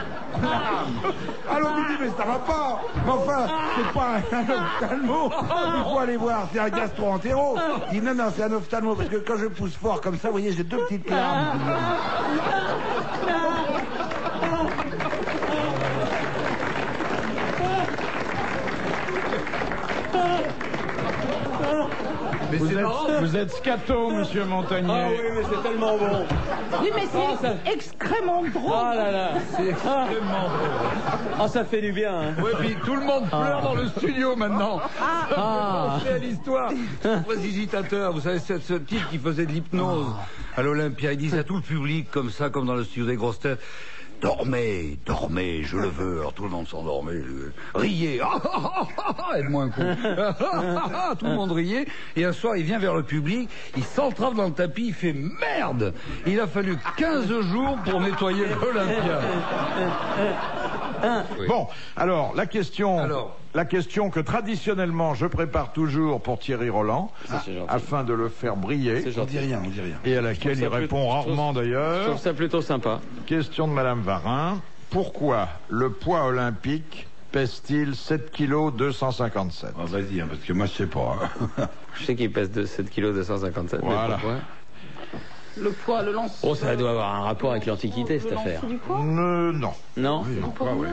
Alors vous dites, mais ça va pas. Mais enfin, c'est pas un ophtalmo. Il faut aller voir, c'est un gastro-entérologue. Il dit, non, c'est un ophtalmo, parce que quand je pousse fort comme ça, vous voyez, j'ai deux petites larmes. Mais Vous êtes scato, monsieur Montagnier. Ah oui, mais c'est tellement bon. Oui, mais c'est extrêmement drôle. Oh là là, c'est extrêmement bon. Ah, ça fait du bien. Hein. Ouais, puis tout le monde pleure dans le studio maintenant. C'est l'histoire. Précipitateur, vous savez, ce type qui faisait de l'hypnose à l'Olympia, il disait à tout le public, comme ça, comme dans le studio des grosses têtes, dormez, dormez, je le veux. Alors tout le monde s'endormait. Riez. Aide-moi un coup. Tout le monde riait. Et un soir, il vient vers le public, il s'entrave dans le tapis, il fait merde. Il a fallu 15 jours pour nettoyer l'Olympia. Oui. Bon, alors, la question que traditionnellement je prépare toujours pour Thierry Roland, afin de le faire briller. On dit rien. Et à laquelle il répond rarement d'ailleurs. Je trouve ça plutôt sympa. Question de Madame Varin. Pourquoi le poids olympique pèse-t-il 7 kg 257? Oh, vas-y, parce que moi je sais pas. Je sais qu'il pèse 7 kg 257. Voilà. Le poids, le lance. Oh, ça doit avoir un rapport avec l'Antiquité, cette affaire. Du poids Non. Non. Oui, ouais.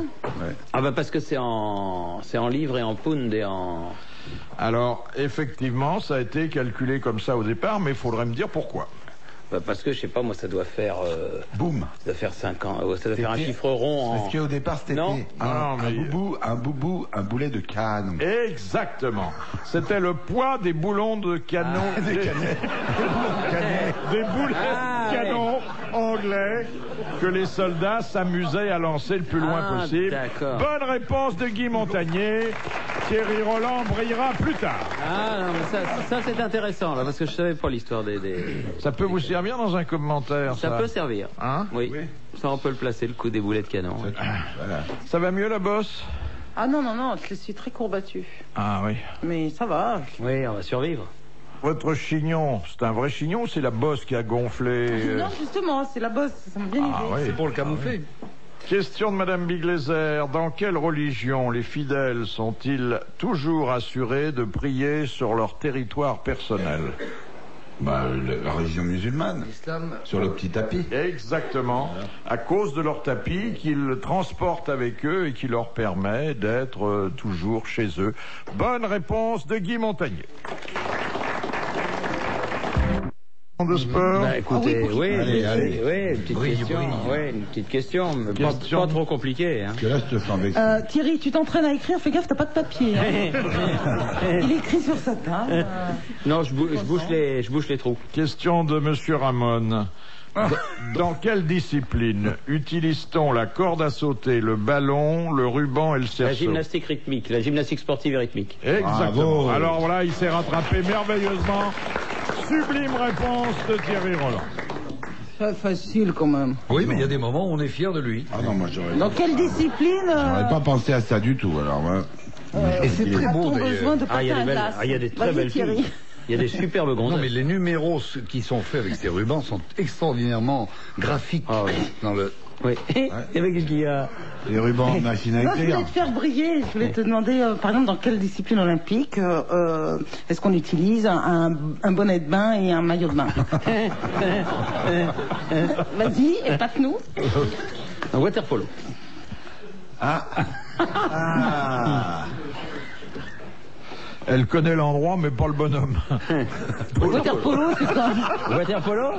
Ah bah parce que c'est en livres et en pounds et en... Alors, effectivement, ça a été calculé comme ça au départ, mais il faudrait me dire pourquoi. Bah parce que, je sais pas, moi, ça doit faire... Boum. Ça doit faire 5 ans. Ça doit faire un chiffre rond en... Parce qu'au départ, c'était un boulet de canon. Exactement. C'était le poids des boulons de canon. Des boulets de canon anglais que les soldats s'amusaient à lancer le plus loin possible. Bonne réponse de Guy Montagnier. Thierry Roland brillera plus tard. Ah non, mais ça c'est intéressant, là, parce que je savais pas l'histoire des... Ça peut vous servir dans un commentaire, ça? Ça peut servir. Hein? Oui. Ça, on peut le placer, le coup des boulets de canon. Voilà. Ça va mieux, la bosse? Ah non, je suis très courbatue. Ah oui. Mais ça va. Oui, on va survivre. Votre chignon, c'est un vrai chignon ou c'est la bosse qui a gonflé? Non, justement, c'est la bosse, ça m'a bien aidé. Oui. C'est pour le camoufler. Question de Madame Biglézer. Dans quelle religion les fidèles sont-ils toujours assurés de prier sur leur territoire personnel? La religion musulmane. L'islam. Sur le petit tapis. Exactement. À cause de leur tapis qu'ils transportent avec eux et qui leur permet d'être toujours chez eux. Bonne réponse de Guy Montagnier. De sport. Bah écoutez, Allez. une petite question. Oui, une petite question, mais pas trop compliquée. Hein. Parce que là, je te sens vexé. Thierry, tu t'entraînes à écrire, fais gaffe, t'as pas de papier. Hein. Il écrit sur sa table. Non, je bouche les trous. Question de Monsieur Ramon. Dans quelle discipline utilise-t-on la corde à sauter, le ballon, le ruban et le cerceau? La gymnastique rythmique, la gymnastique sportive et rythmique. Exactement. Bravo. Alors voilà, il s'est rattrapé merveilleusement. Sublime réponse de Thierry Roland. Facile quand même. Oui, mais il y a des moments où on est fier de lui. Ah non, moi j'aurais. Dans quelle discipline J'aurais pas pensé à ça du tout, alors. Hein. Et c'est très beau a-t-on besoin d'ailleurs. de Ah, il y a patins des à belles, glace? il y a des très Vas-y, belles Thierry. filles. Il y a des superbes Non, gonzesses. mais les numéros qui sont faits avec ces rubans sont extraordinairement graphiques. Ah oui. Dans le... Oui. Et avec qu'est-ce qu'il y a? Les rubans, machine à Non, je écrire. voulais te faire briller. Je voulais te demander, par exemple, dans quelle discipline olympique est-ce qu'on utilise un bonnet de bain et un maillot de bain? Vas-y, épate-nous. Un waterpolo. Ah. Elle connaît l'endroit, mais pas le bonhomme. Waterpolo, c'est ça. Waterpolo.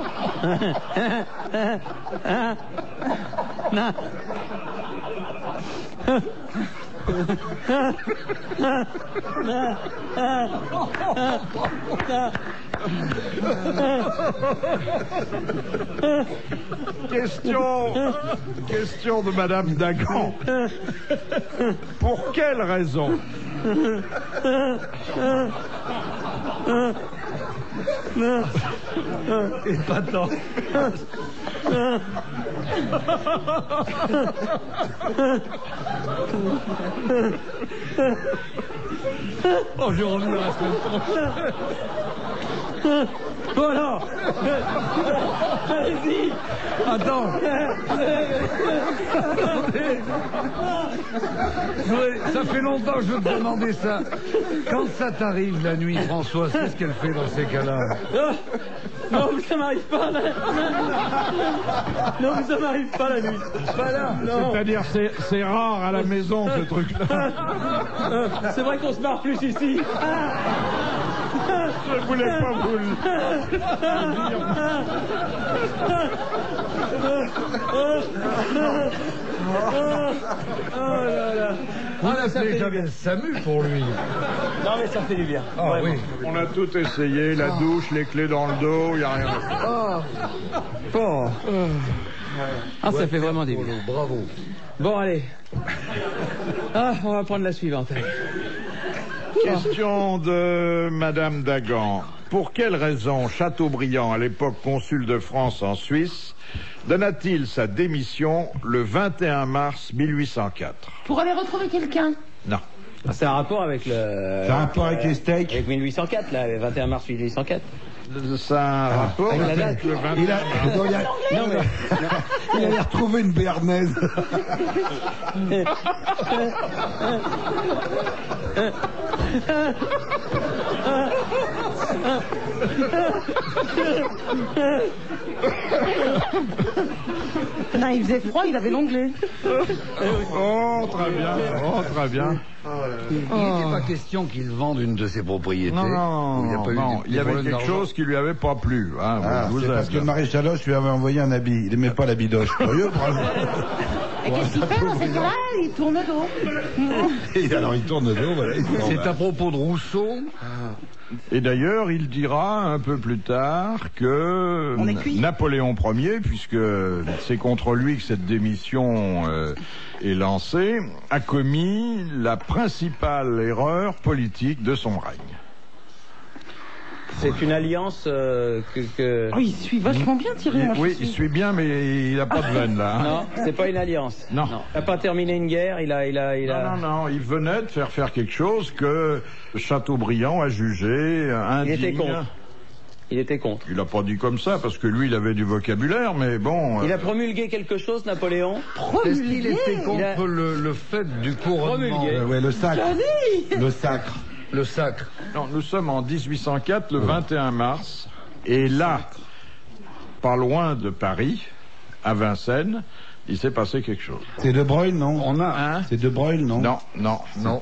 Question de Madame Dagan. Pour quelle raison Épatant. Oh, je reviens la semaine prochaine. Voilà. Allez-y. Attends. Ça fait longtemps que je veux te demander ça. Quand ça t'arrive la nuit, Françoise, qu'est-ce qu'elle fait dans ces cas-là? Non, ça m'arrive pas là. Non, ça m'arrive pas la nuit. Pas là. Non. C'est-à-dire, c'est rare à la maison, ce truc-là. C'est vrai qu'on se marre plus ici. Je voulais pas vous le On a fait jamais le SAMU pour lui. Non, mais ça fait du bien. Ah oui. On a tout essayé, la douche, les clés dans le dos, il n'y a rien. Bon. Ah, ça fait vraiment du bien. Bravo. Bon, allez. Ah, on va prendre la suivante. Question de Madame Dagan. Pour quelle raison Chateaubriand, à l'époque consul de France en Suisse, donna-t-il sa démission le 21 mars 1804? Pour aller retrouver quelqu'un. Non. C'est un rapport avec le... C'est un rapport avec les steaks. Avec 1804, là, le 21 mars 1804. C'est un rapport avec la date. avec le 21 Il a, mars. Non, mais... il allait retrouver une béarnaise. Non, il faisait froid, il avait l'onglet. Oh, très bien. Oh, très bien. Il n'était pas question qu'il vende une de ses propriétés. Non, Il n'y a pas eu non, des il y avait problèmes quelque d'argent. chose qui lui avait pas plu. Hein, Ah, vous c'est êtes parce que là. le maréchal Hoche lui avait envoyé un habit. Il n'aimait pas la bidoche. Curieux, bravo. Et qu'est-ce qu'il fait dans ces cas-là? Il tourne le dos. Et alors il tourne le dos, voilà. il s'en C'est va. à propos de Rousseau. Et d'ailleurs, il dira un peu plus tard que On est cuit. Napoléon Ier, puisque c'est contre lui que cette démission est lancée, a commis la principale erreur politique de son règne. C'est une alliance que... Oh, il suit vachement bien, Thierry. Moi, je Oui, suis- il suit bien, mais il n'a pas de veine là. Hein. Non, c'est pas une alliance. Non. Il n'a pas terminé une guerre, il a... Non, il venait de faire quelque chose que Chateaubriand a jugé indigne. Il était contre. Il était contre. Il n'a pas dit comme ça, parce que lui, il avait du vocabulaire, mais bon... Il a promulgué quelque chose, Napoléon? Est-ce qu'il était contre le fait du couronnement? Promulgué. Ouais, le sacre. Le sacre. Le sacre. Non, nous sommes en 1804, le 21 mars, et là, pas loin de Paris, à Vincennes, il s'est passé quelque chose. C'est De Bruyne, non? On a... Hein? C'est De Bruyne, non? Non.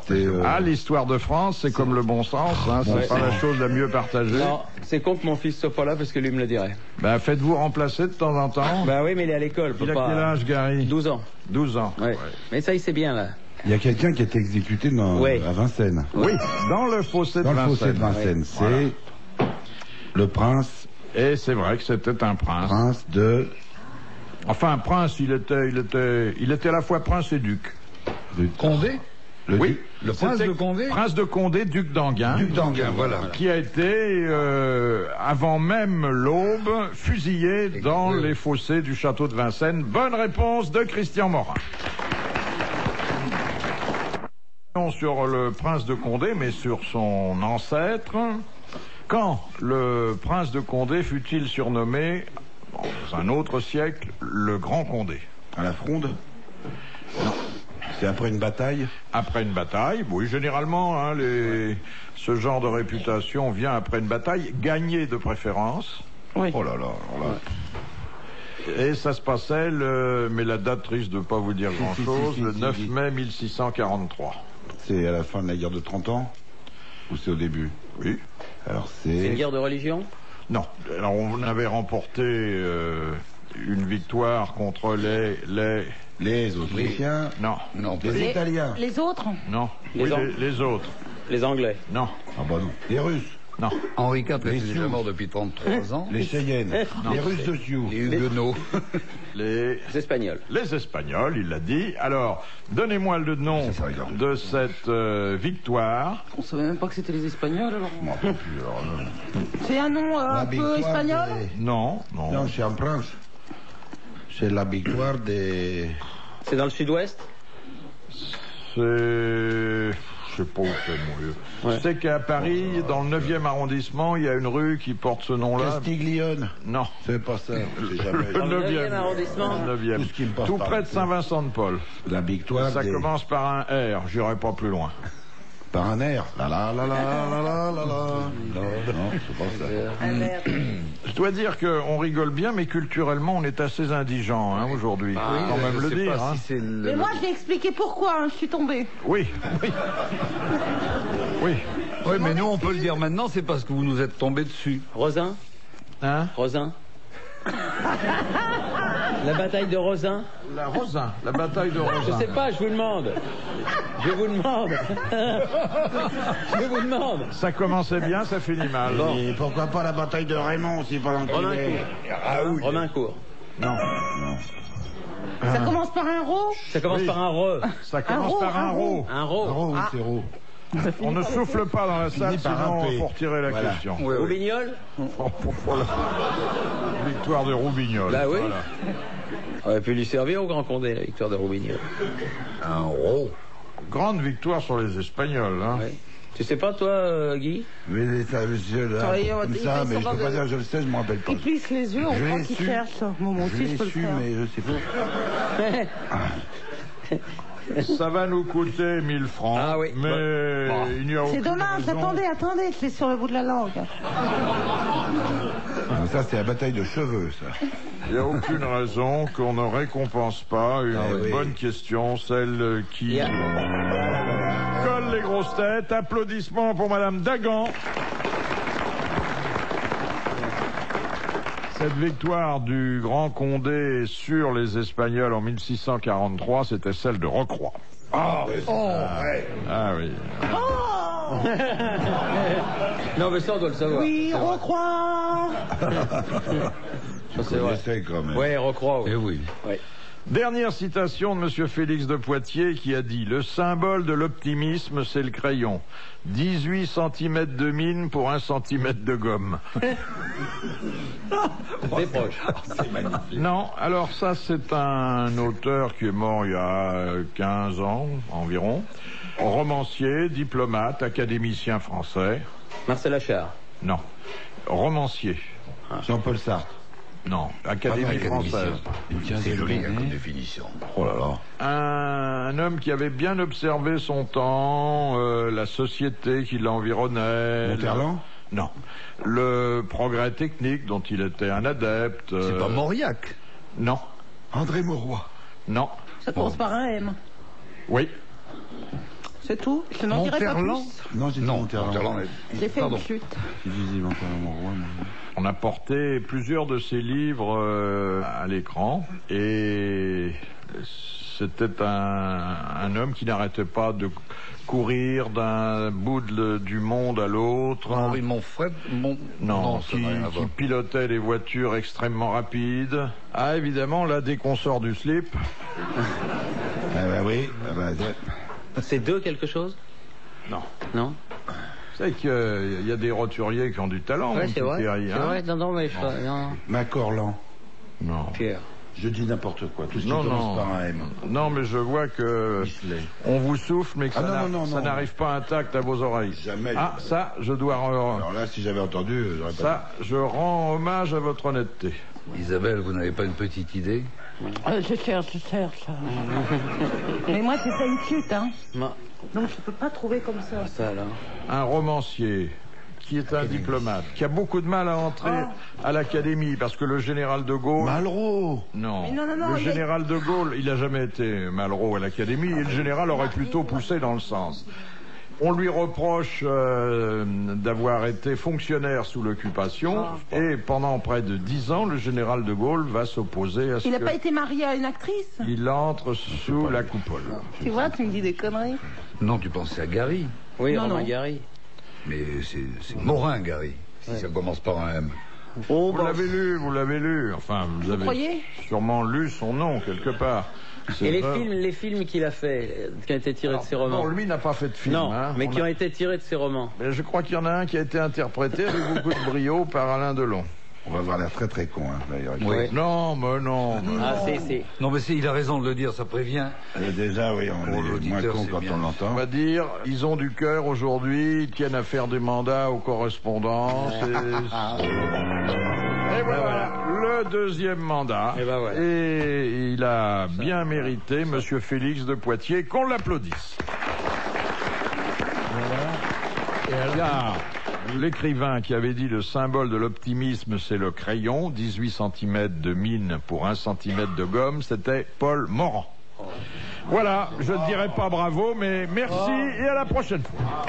C'était, Ah, l'histoire de France, c'est comme le bon sens, hein, c'est Ouais. pas la chose la mieux partagée. Non, c'est con que mon fils soit pas là parce que lui me le dirait. Ben, faites-vous remplacer de temps en temps. Bah oui, mais il est à l'école. Il a quel âge, Gary? 12 ans. 12 ans. Ouais. Mais ça, il sait bien, là. Il y a quelqu'un qui a été exécuté Ouais. à Vincennes. Oui, dans le fossé de Dans le Vincennes. fossé de Vincennes. C'est le prince Et c'est vrai que c'était un prince. de... Enfin, un prince, il était à la fois prince et duc. Condé? Oui, le prince c'était de Condé. Prince de Condé, duc d'Enghien. Duc d'Enghien, voilà. Qui a été, avant même l'aube, fusillé dans les fossés du château de Vincennes. Bonne réponse de Christian Morin. Non sur le prince de Condé, mais sur son ancêtre. Quand le prince de Condé fut-il surnommé, dans un autre siècle, le Grand Condé? À la Fronde? Non. C'est après une bataille? Après une bataille, oui, généralement, hein, ce genre de réputation vient après une bataille, gagnée de préférence. Oui. Oh là là, alors là. Et ça se passait, mais la date risque de ne pas vous dire grand-chose, le 9 mai 1643. C'est à la fin de la guerre de 30 ans? Ou c'est au début? Oui. Alors C'est une guerre de religion? Non. Alors on avait remporté une victoire contre les Autrichiens? Non. Non, Les Italiens? Les autres? Non. Les Oui, An- les autres. Les Anglais? Non. Ah bah non. Les Russes? Non. Henri IV Les était déjà Sioux. mort depuis 33 ans. Les Cheyennes? Les Russes de Sioux? Les Huguenots. Les Espagnols? Les Espagnols, il l'a dit. Alors, donnez-moi le nom Ça regarde. de cette victoire. On savait même pas que c'était les Espagnols alors. Je m'en rappelle plus, alors là. C'est un nom La un peu victoire espagnol? Non, Non, non. c'est en France. C'est la victoire des... C'est dans le sud-ouest? C'est... Je sais pas où c'est, mon vieux. Ouais. Je sais qu'à Paris, dans le 9e arrondissement, il y a une rue qui porte ce nom-là. Castiglione? Non. C'est pas ça, c'est jamais... Dans le 9e arrondissement? Le 9e. Tout ce qui me passe Tout par près la de tête. Saint-Vincent-de-Paul. La victoire Ça des... commence par un R, j'irai pas plus loin. Par un air. La la la la la la la la. Non, c'est pas ça. Un air. Je dois dire qu'on rigole bien, mais culturellement, on est assez indigent hein, aujourd'hui. Faut quand même je le sais dire. pas Hein. si c'est le... Mais moi, je l'ai expliqué pourquoi je suis tombée. Oui, oui. Oui. Oui, mais nous, on peut le dire maintenant, c'est parce que vous nous êtes tombés dessus. Rosin? Hein? Rosin? La bataille de Rosin? La Rosin, la bataille de Rosin. Je sais pas, je vous demande. Je vous demande. Je vous demande. Ça commençait bien, ça finit mal. Et pourquoi pas la bataille de Raymond, si pendant qu'il est... Romaincourt. Romaincourt. Non. Ça commence par un ro? Ça commence Oui. par un re. Ça commence ro, par un un ro. Un ro. Oh, oui, c'est ro. On ne souffle pas dans la salle, finit par sinon un P. faut retirer la Voilà. question. Oui, oui. Roubignol? Voilà. Victoire de Roubignol. Bah oui. Voilà. On aurait pu lui servir au Grand Condé, la victoire de Roubignol. Un ro. Grande victoire sur les Espagnols. Hein. Oui. Tu sais pas, toi, Guy? Mais ça, je là, Travailler en- comme il ça, fait mais je semblant peux pas de- dire je le sais, je me rappelle pas. Il plisse les yeux, on Je croit l'ai qu'il su. cherche. Moi Je aussi, je l'ai peux le su, faire. mais je sais pas. Ça va nous coûter 1000 francs. Ah oui. Mais il n'y a C'est aucune dommage, raison. attendez, je l'ai sur le bout de la langue. Ah, ça, c'est la bataille de cheveux, ça. Il n'y a aucune raison qu'on ne récompense pas une Ah oui. bonne question, celle qui Yeah. colle les grosses têtes. Applaudissements pour Madame Dagan. Cette victoire du Grand Condé sur les Espagnols en 1643, c'était celle de Rocroi. Ah, ouais. Ah oui. Non, mais ça, on doit le savoir. Oui, recrois. Ça, c'est vrai. J'essaie quand même. Ouais, recrois. Eh oui. Ouais. Dernière citation de M. Félix de Poitiers qui a dit « Le symbole de l'optimisme, c'est le crayon. 18 cm de mine pour 1 cm de gomme. T'es proche. » Non, alors ça c'est un auteur qui est mort il y a 15 ans environ. Romancier, diplomate, académicien français. Marcel Achard. Non. Romancier. Jean-Paul Sartre. Non. Académie française. C'est joli comme définition. Oh là là. Un homme qui avait bien observé son temps, la société qui l'environnait. Monterland? Non. Le progrès technique dont il était un adepte. C'est pas Mauriac. Non. André Mauroy. Non. Ça commence par un M. Oui. C'est tout. Je n'en dirai pas Monterland. plus. Non, j'ai dit Non, Monterland. Monterland. J'ai fait Pardon. une chute. J'ai dit Monterland Mauroy. On a porté plusieurs de ses livres à l'écran et c'était un homme qui n'arrêtait pas de courir d'un bout du monde à l'autre. Henri Monfred. Non, ça n'a rien à qui voir. pilotait des voitures extrêmement rapides. Ah, évidemment, là, dès qu'on sort du slip, Ah bah oui. Ah bah, C'est deux quelque chose? Non. Non? Vous savez qu'il y a des roturiers qui ont du talent. Ouais, mon c'est vrai. petit Thierry, C'est hein. vrai, non, mais non. Macorlan. Non. Pierre. Je dis n'importe quoi. Tout ce qui Non, commence non. par un M. Non, mais je vois que Isley. on vous souffle, mais que Ah, ça non. n'arrive pas intact à vos oreilles. Jamais. Ah, ça, je dois... Alors là, si j'avais entendu, j'aurais pas. ça, je rends hommage à votre honnêteté. Isabelle, vous n'avez pas une petite idée? Je cherche. Mais moi, c'est ça une chute, hein. Non. Donc, je peux pas trouver comme ça. Ça, là. Un romancier qui est un diplomate, qui a beaucoup de mal à entrer à l'académie, parce que le général de Gaulle... Malraux. Non. Mais non, Le général de Gaulle, il n'a jamais été Malraux à l'académie, et le général aurait plutôt poussé dans le sens. On lui reproche d'avoir été fonctionnaire sous l'occupation, et pendant près de 10 ans, le général de Gaulle va s'opposer à ce Il n'a que... pas été marié à une actrice? Il entre sous la coupole. Tu vois, tu me dis des conneries. Non, tu pensais à Gary. Oui, Non, Romain non. Gary. Mais c'est Morin, Gary, si ça commence par un M. Oh, Vous l'avez lu. Enfin, vous avez croyez sûrement lu son nom quelque part. Et C'est vrai. les films qu'il a fait, qui ont été tirés de ses romans. Non, lui n'a pas fait de film. Non, hein. mais On qui a- ont été tirés de ses romans. Mais je crois qu'il y en a un qui a été interprété avec beaucoup de brio par Alain Delon. On va avoir l'air très très con, hein, d'ailleurs. Oui. Non, mais non. mais Ah, non. c'est. Non, mais il a raison de le dire, ça prévient. Déjà, oui, on Pour est moins l'auditeur, con c'est quand bien. on On l'entend. va dire, ils ont du cœur aujourd'hui, ils tiennent à faire des mandats aux correspondances. Et voilà, le deuxième mandat. Et ben voilà. Et il a bien mérité, Monsieur Félix de Poitiers, qu'on l'applaudisse. Car l'écrivain qui avait dit le symbole de l'optimisme, c'est le crayon, 18 cm de mine pour 1 cm de gomme, c'était Paul Morand. Voilà, je ne dirais pas bravo, mais merci et à la prochaine fois.